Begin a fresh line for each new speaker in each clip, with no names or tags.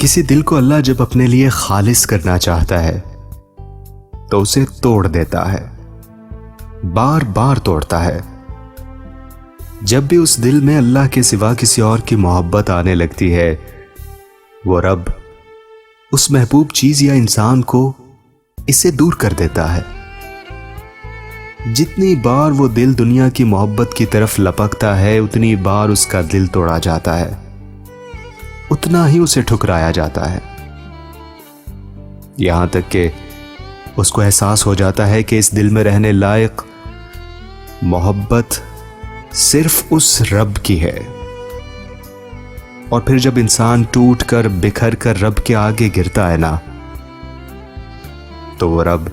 کسی دل کو اللہ جب اپنے لیے خالص کرنا چاہتا ہے تو اسے توڑ دیتا ہے، بار بار توڑتا ہے۔ جب بھی اس دل میں اللہ کے سوا کسی اور کی محبت آنے لگتی ہے، وہ رب اس محبوب چیز یا انسان کو اسے دور کر دیتا ہے۔ جتنی بار وہ دل دنیا کی محبت کی طرف لپکتا ہے، اتنی بار اس کا دل توڑا جاتا ہے، اتنا ہی اسے ٹھکرایا جاتا ہے، یہاں تک کہ اس کو احساس ہو جاتا ہے کہ اس دل میں رہنے لائق محبت صرف اس رب کی ہے۔ اور پھر جب انسان ٹوٹ کر بکھر کر رب کے آگے گرتا ہے نا، تو وہ رب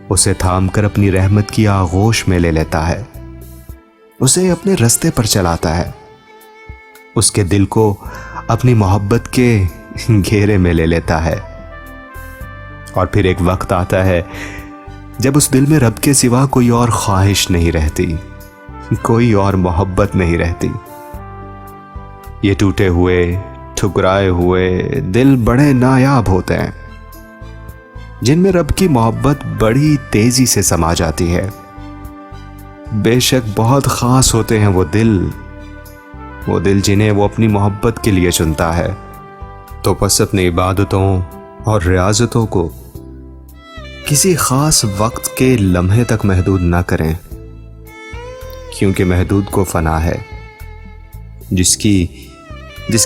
اسے تھام کر اپنی رحمت کی آغوش میں لے لیتا ہے، اسے اپنے رستے پر چلاتا ہے، اس کے دل کو اپنی محبت کے گھیرے میں لے لیتا ہے۔ اور پھر ایک وقت آتا ہے جب اس دل میں رب کے سوا کوئی اور خواہش نہیں رہتی، کوئی اور محبت نہیں رہتی۔ یہ ٹوٹے ہوئے، ٹھکرائے ہوئے دل بڑے نایاب ہوتے ہیں، جن میں رب کی محبت بڑی تیزی سے سما جاتی ہے۔ بے شک بہت خاص ہوتے ہیں وہ دل جنہیں وہ اپنی محبت کے لیے چنتا ہے۔ تو بس اپنی عبادتوں اور ریاضتوں کو کسی خاص وقت کے لمحے تک محدود نہ کریں، کیونکہ محدود کو فنا ہے۔ جس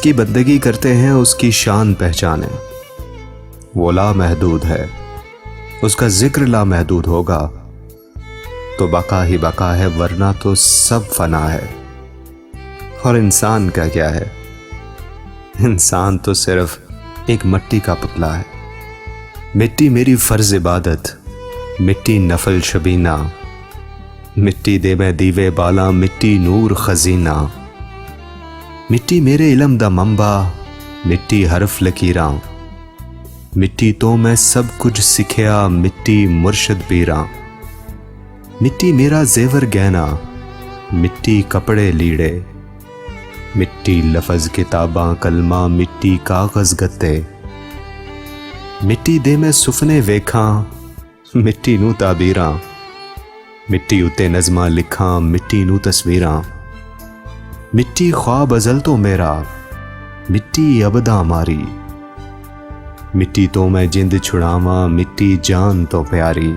کی بندگی کرتے ہیں اس کی شان پہچانیں، وہ لا محدود ہے، اس کا ذکر لا محدود ہوگا تو بقا ہی بقا ہے، ورنہ تو سب فنا ہے۔ اور انسان کا کیا ہے؟ انسان تو صرف ایک مٹی کا پتلا ہے۔ مٹی میری فرض عبادت، مٹی نفل شبینہ، مٹی دے میں دیوے بالا، مٹی نور خزینہ، مٹی میرے علم دا منبع، مٹی حرف لکیراں، مٹی تو میں سب کچھ سکھیا، مٹی مرشد پیراں، مٹی میرا زیور گہنا، مٹی کپڑے لیڑے، مٹی لفظ کتاباں کلمہ، مٹی کاغذ گتے، مٹی دے میں سفنے ویکھاں، مٹی نو تعبیراں، مٹی اتے نظماں لکھاں، مٹی نو تصویراں، مٹی خواب ازل تو میرا، مٹی ابدا ماری، مٹی تو میں جند چھڑاواں، مٹی جان تو پیاری،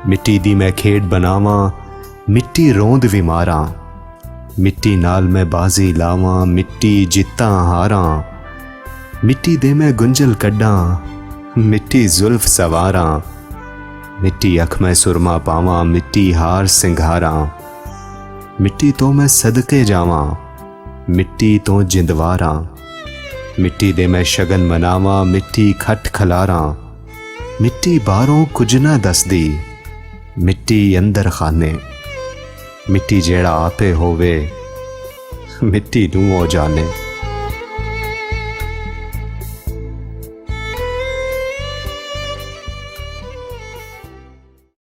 مٹی دی میں کھیڈ بناواں، مٹی روند وی ماراں، مٹی نال میں بازی لاواں، مٹی جتاں ہاراں، مٹی دے میں گنجل کڈاں، مٹی زلف سواراں، مٹی اکھ میں سرما پاواں، مٹی ہار سنگھاراں، مٹی تو میں صدقے جاواں، مٹی تو جندواراں، مٹی دے میں شگن مناواں، مٹی کھٹ کھلاراں، مٹی باروں کچھ نہ دس دی، مٹی اندر خانے، مٹی جیڑا آپے ہووے، مٹی نو او جانے۔